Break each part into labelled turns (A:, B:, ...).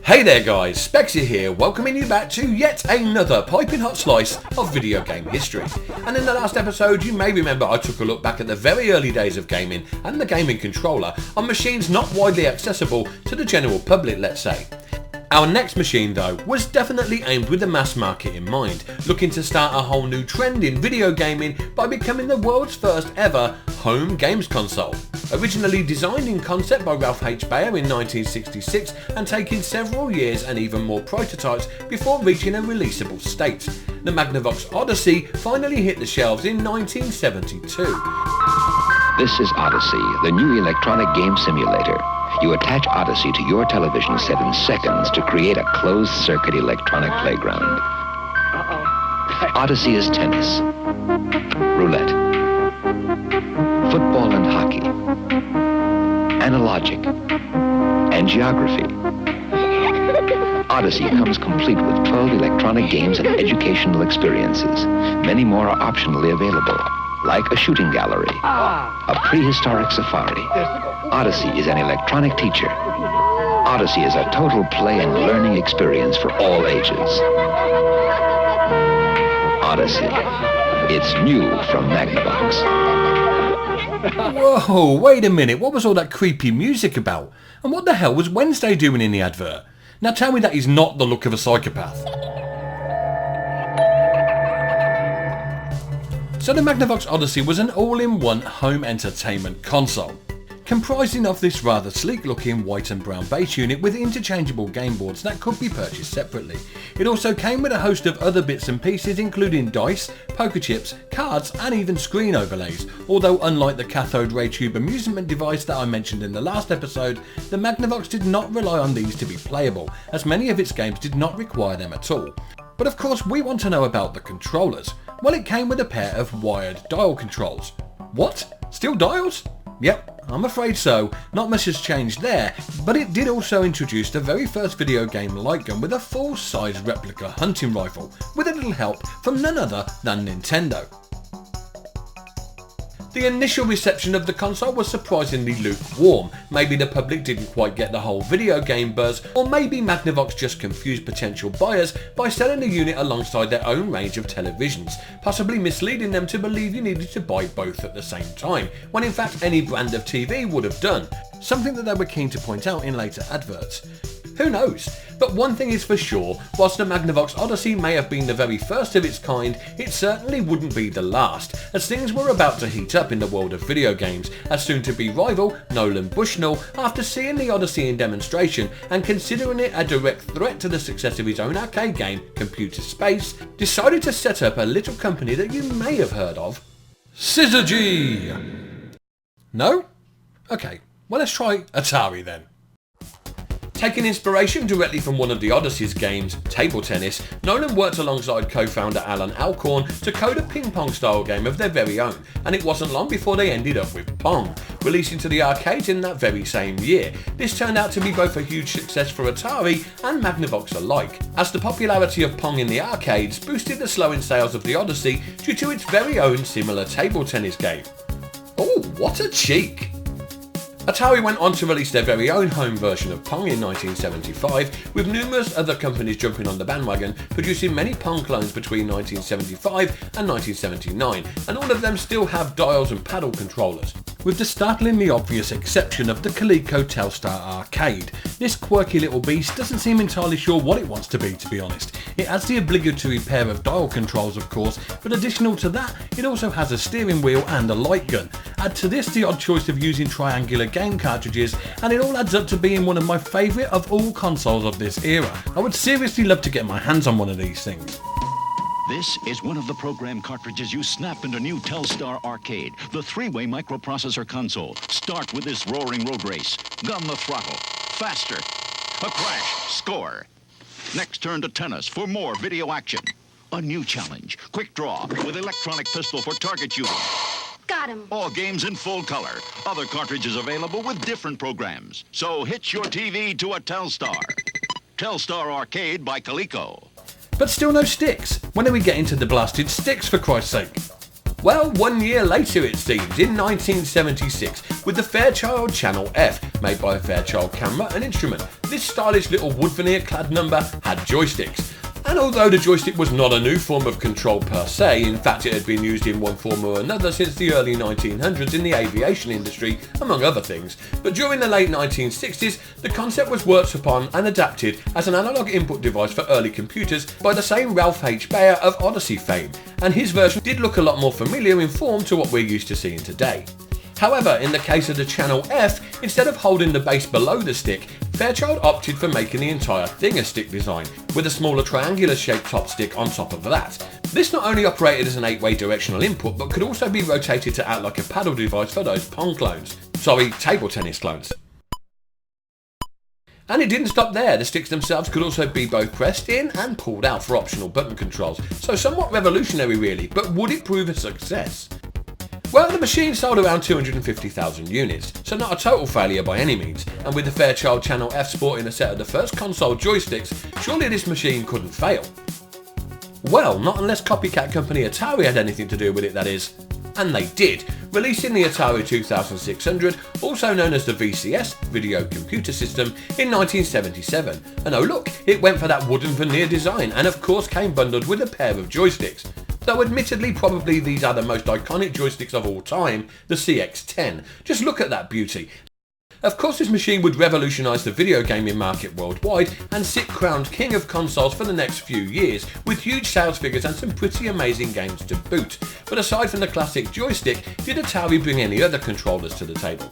A: Hey there guys, Spexxy here, welcoming you back to yet another piping hot slice of video game history. And in the last episode you may remember I took a look back at the very early days of gaming and the gaming controller on machines not widely accessible to the general public, let's say. Our next machine though was definitely aimed with the mass market in mind, looking to start a whole new trend in video gaming by becoming the world's first ever home games console. Originally designed in concept by Ralph H. Baer in 1966 and taking several years and even more prototypes before reaching a releasable state, the Magnavox Odyssey finally hit the shelves in 1972.
B: This is Odyssey, the new electronic game simulator. You attach Odyssey to your television set in seconds to create a closed-circuit electronic playground. Odyssey is tennis, roulette, football and hockey, analogic, and geography. Odyssey comes complete with 12 electronic games and educational experiences. Many more are optionally available, like a shooting gallery, a prehistoric safari. Odyssey is an electronic teacher. Odyssey is a total play and learning experience for all ages. Odyssey. It's new from Magnavox.
A: Whoa, wait a minute, what was all that creepy music about? And what the hell was Wednesday doing in the advert? Now tell me that is not the look of a psychopath. So the Magnavox Odyssey was an all-in-one home entertainment console, comprising of this rather sleek-looking white and brown base unit with interchangeable game boards that could be purchased separately. It also came with a host of other bits and pieces including dice, poker chips, cards and even screen overlays, although unlike the cathode ray tube amusement device that I mentioned in the last episode, the Magnavox did not rely on these to be playable, as many of its games did not require them at all. But of course we want to know about the controllers. Well, it came with a pair of wired dial controls. What? Still dials? Yep, I'm afraid so. Not much has changed there, but it did also introduce the very first video game light gun with a full-size replica hunting rifle, with a little help from none other than Nintendo. The initial reception of the console was surprisingly lukewarm. Maybe the public didn't quite get the whole video game buzz, or maybe Magnavox just confused potential buyers by selling the unit alongside their own range of televisions, possibly misleading them to believe you needed to buy both at the same time, when in fact any brand of TV would have done, something that they were keen to point out in later adverts. Who knows? But one thing is for sure, whilst the Magnavox Odyssey may have been the very first of its kind, it certainly wouldn't be the last, as things were about to heat up in the world of video games, as soon-to-be rival Nolan Bushnell, after seeing the Odyssey in demonstration and considering it a direct threat to the success of his own arcade game, Computer Space, decided to set up a little company that you may have heard of. Syzygy! No? Okay, well let's try Atari then. Taking inspiration directly from one of the Odyssey's games, table tennis, Nolan worked alongside co-founder Alan Alcorn to code a ping-pong style game of their very own, and it wasn't long before they ended up with Pong, releasing to the arcades in that very same year. This turned out to be both a huge success for Atari and Magnavox alike, as the popularity of Pong in the arcades boosted the slowing sales of the Odyssey due to its very own similar table tennis game. Oh, what a cheek! Atari went on to release their very own home version of Pong in 1975, with numerous other companies jumping on the bandwagon, producing many Pong clones between 1975 and 1979, and all of them still have dials and paddle controllers, with the startlingly obvious exception of the Coleco Telstar Arcade. This quirky little beast doesn't seem entirely sure what it wants to be honest. It has the obligatory pair of dial controls of course, but additional to that, it also has a steering wheel and a light gun. Add to this the odd choice of using triangular game cartridges, and it all adds up to being one of my favourite of all consoles of this era. I would seriously love to get my hands on one of these things.
C: This is one of the program cartridges you snap into new Telstar Arcade, the three-way microprocessor console. Start with this roaring road race. Gun the throttle. Faster. A crash. Score. Next turn to tennis for more video action. A new challenge. Quick draw with electronic pistol for target shooting.
D: Got him.
C: All games in full color. Other cartridges available with different programs. So hitch your TV to a Telstar. Telstar Arcade by Coleco.
A: But still no sticks. When are we getting to the blasted sticks for Christ's sake? Well, 1 year later it seems, in 1976, with the Fairchild Channel F, made by Fairchild Camera and Instrument, this stylish little wood veneer clad number had joysticks. And although the joystick was not a new form of control per se, in fact it had been used in one form or another since the early 1900s in the aviation industry, among other things, but during the late 1960s the concept was worked upon and adapted as an analog input device for early computers by the same Ralph H. Baer of Odyssey fame, and his version did look a lot more familiar in form to what we're used to seeing today. However, in the case of the Channel F, instead of holding the base below the stick, Fairchild opted for making the entire thing a stick design, with a smaller triangular shaped top stick on top of that. This not only operated as an 8-way directional input, but could also be rotated to act like a paddle device for those Pong clones. Sorry, table tennis clones. And it didn't stop there, the sticks themselves could also be both pressed in and pulled out for optional button controls, so somewhat revolutionary really, but would it prove a success? Well, the machine sold around 250,000 units, so not a total failure by any means, and with the Fairchild Channel F sporting a set of the first console joysticks, surely this machine couldn't fail. Well, not unless copycat company Atari had anything to do with it, that is. And they did, releasing the Atari 2600, also known as the VCS, Video Computer System, in 1977. And oh look, it went for that wooden veneer design, and of course came bundled with a pair of joysticks. Though admittedly probably these are the most iconic joysticks of all time, the CX-10. Just look at that beauty. Of course this machine would revolutionise the video gaming market worldwide and sit crowned king of consoles for the next few years, with huge sales figures and some pretty amazing games to boot. But aside from the classic joystick, did Atari bring any other controllers to the table?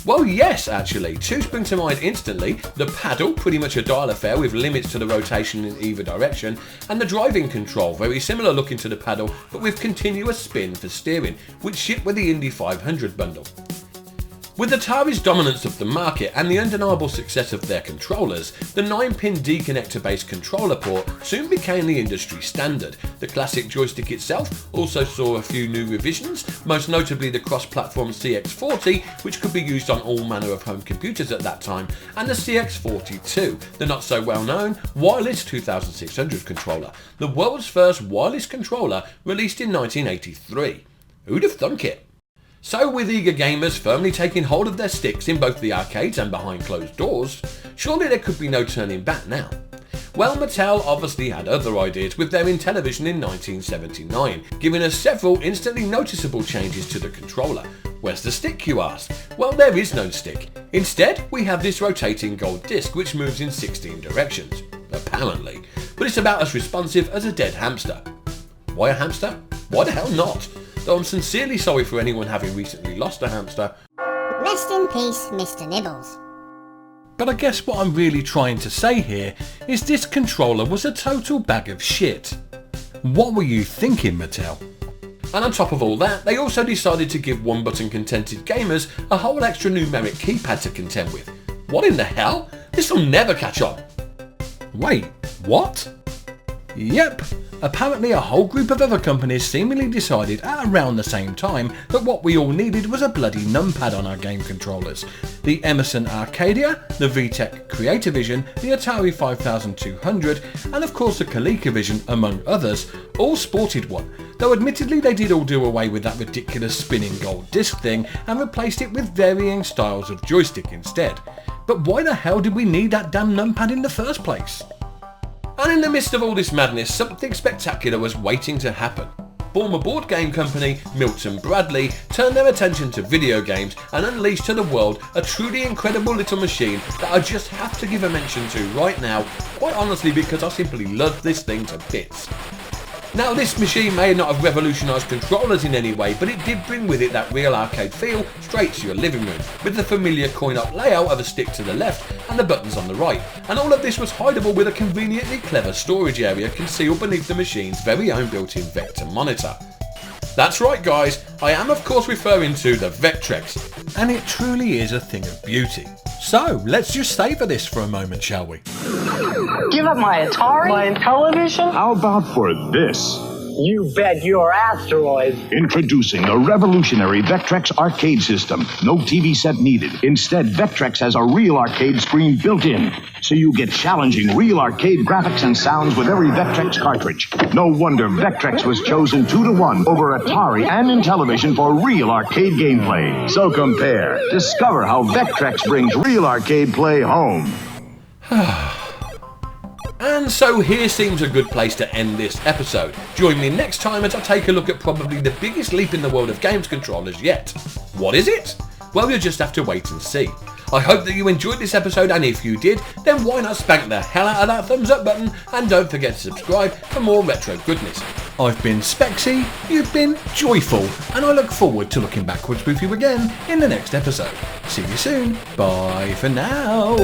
A: Well yes, actually, two spring to mind instantly: the paddle, pretty much a dial affair with limits to the rotation in either direction, and the driving control, very similar looking to the paddle but with continuous spin for steering, which shipped with the Indy 500 bundle. With Atari's dominance of the market and the undeniable success of their controllers, the 9-pin D-connector based controller port soon became the industry standard. The classic joystick itself also saw a few new revisions, most notably the cross-platform CX40, which could be used on all manner of home computers at that time, and the CX42, the not so well known wireless 2600 controller, the world's first wireless controller released in 1983. Who'd have thunk it? So with eager gamers firmly taking hold of their sticks in both the arcades and behind closed doors, surely there could be no turning back now. Well, Mattel obviously had other ideas with their Intellivision in 1979, giving us several instantly noticeable changes to the controller. Where's the stick, you ask? Well, there is no stick. Instead, we have this rotating gold disc which moves in 16 directions, apparently, but it's about as responsive as a dead hamster. Why a hamster? Why the hell not? Though I'm sincerely sorry for anyone having recently lost a hamster.
D: Rest in peace, Mr. Nibbles.
A: But I guess what I'm really trying to say here is this controller was a total bag of shit. What were you thinking, Mattel? And on top of all that, they also decided to give one-button contented gamers a whole extra numeric keypad to contend with. What in the hell? This'll never catch on. Wait, what? Yep, apparently a whole group of other companies seemingly decided at around the same time that what we all needed was a bloody numpad on our game controllers. The Emerson Arcadia, the VTech Creativision, the Atari 5200 and of course the ColecoVision, among others, all sported one, though admittedly they did all do away with that ridiculous spinning gold disc thing and replaced it with varying styles of joystick instead. But why the hell did we need that damn numpad in the first place? And in the midst of all this madness, something spectacular was waiting to happen. Former board game company Milton Bradley turned their attention to video games and unleashed to the world a truly incredible little machine that I just have to give a mention to right now, quite honestly because I simply love this thing to bits. Now this machine may not have revolutionised controllers in any way, but it did bring with it that real arcade feel straight to your living room, with the familiar coin-op layout of a stick to the left and the buttons on the right, and all of this was hideable with a conveniently clever storage area concealed beneath the machine's very own built-in vector monitor. That's right guys, I am of course referring to the Vectrex, and it truly is a thing of beauty. So, let's just savour this for a moment, shall we?
E: Give up my Atari? My Intellivision?
F: How about for this?
E: You bet your asteroid.
F: Introducing the revolutionary Vectrex arcade system. No TV set needed. Instead, Vectrex has a real arcade screen built in, so you get challenging real arcade graphics and sounds with every Vectrex cartridge. No wonder Vectrex was chosen 2-to-1 over Atari and Intellivision for real arcade gameplay. So compare. Discover how Vectrex brings real arcade play home.
A: And so here seems a good place to end this episode. Join me next time as I take a look at probably the biggest leap in the world of games controllers yet. What is it? Well, you'll just have to wait and see. I hope that you enjoyed this episode, and if you did, then why not spank the hell out of that thumbs up button, and don't forget to subscribe for more retro goodness. I've been Spexxy, you've been joyful, and I look forward to looking backwards with you again in the next episode. See you soon, bye for now.